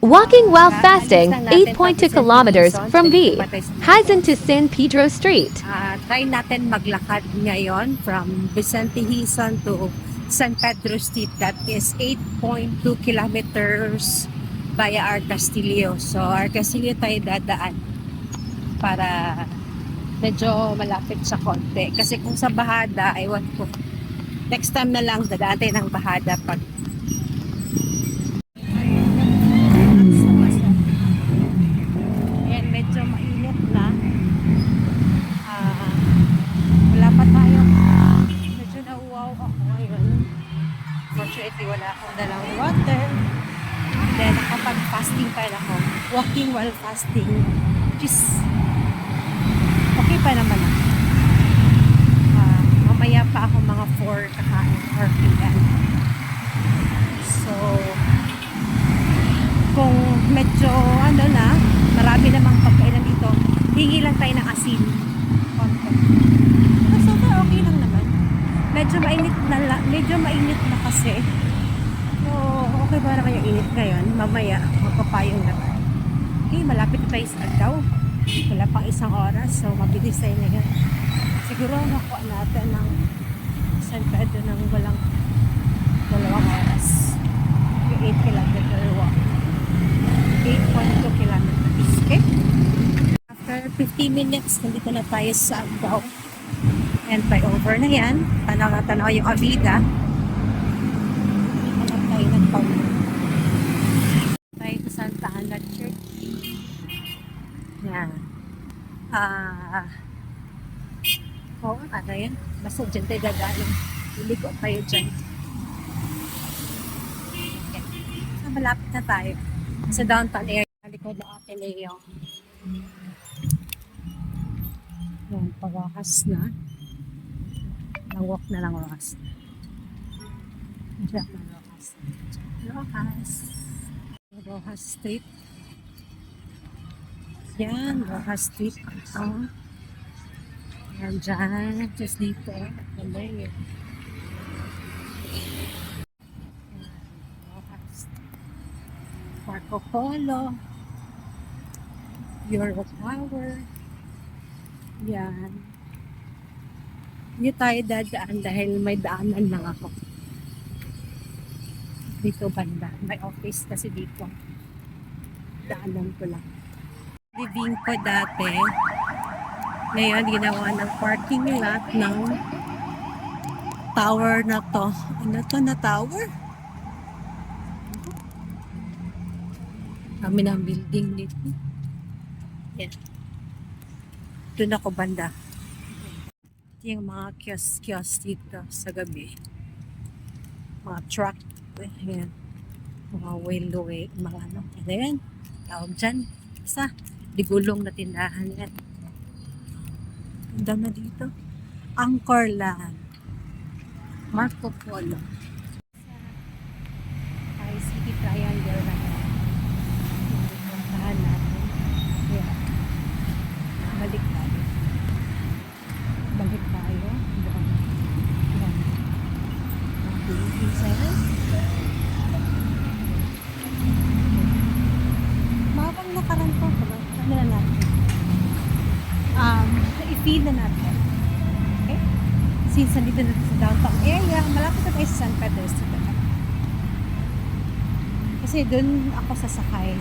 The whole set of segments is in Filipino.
Walking while Aalis fasting lang natin 8.2 pag kilometers Vicente from Quezon, V. Batay sa Highs Luzon. into San Pedro Street. Try natin maglakad ngayon from Vicente Quezon to San Pedro Street. That is 8.2 kilometers via Ar Castillo. So Ar Castillo tayo dadaan para medyo malapit sa konti. Kasi kung sa Bahada, ewan ko. Next time na lang dadaan tayo ng Bahada pag ayan, medyo mainit na. Wala pa tayo. Medyo nauwaw ako ngayon. Fortunately, wala akong dalang water. Then, nakapag-fasting pa rin ako. Walking while fasting. Which is, okay pa naman ako. Mamaya pa ako mga 4 kakain or p.m. So, kung medyo, marami namang pagkainan dito, hingi lang tayo ng asin. Konti. So far, okay lang naman. Medyo mainit na kasi. So, okay ba naman yung init ngayon? Mamaya, magpapayong na tayo. Okay, malapit na tayo sa Agdao. Wala pang 1 oras, so mabilis tayo na yun. Siguro makuha natin ng San Pedro ng walang 2 oras. Yung 8 kilometer walk. 8.2 kilometers. Okay? After 50 minutes, nandito na tayo sa Agdao. And flyover na yan. Tanaw yung Avida. Hanap tayo ng Paulo. Tayo sa Santa Ana Church. Yan. Ano yan? Basta dyan tayo gagaling. Iligo tayo dyan. Okay. So, malapit na tayo. Sa downtown area. Likod ng Ateneo. Yan, pawakas na. Nang-walk na lang wakas. Diyan na wakas. Rojas Street. Yan, Rojas Street. Yan dyan. Just dito. Ganda yun. Rojas. Marco Polo. Euro Tower. Yan. Hindi tayo dadaan dahil may daanan lang ako. Dito banda. May office kasi dito. Daanan ko lang. Living ko dati. Ngayon, ginawa ng parking lot ng tower na to. Ano to na tower? Kami ng building dito. Yan. Doon ako banda. Ito yung mga kiosk dito sa gabi. Mga truck. Ayan. Mga railway. Mga ano. Ayan. Tawag dyan. Isa. Digulong na tindahan yan. Ganda na dito. Angkor Land. Marco Polo. Ay, City Triangle na yan. Puntahan natin. Ayan. Balik tayo. Balik tayo. Doon. Ayan. Isa yan. Mabang nakarang po. Ano na natin? I-feed na natin. Okay? Since nandito na sa downtown area, malapit na tayo sa San Pedro Street. Kasi dun ako sasakay.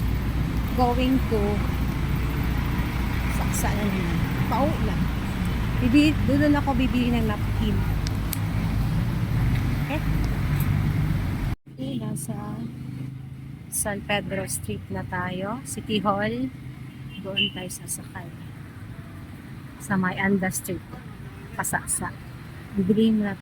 Going to Saksa na naman. Pauwi lang. Doon ako bibili ng napkin. Okay? Okay, nasa San Pedro Street na tayo. City Hall. Doon tayo sasakay. Sa may Anda Street. Pasaksa. Bibili mo na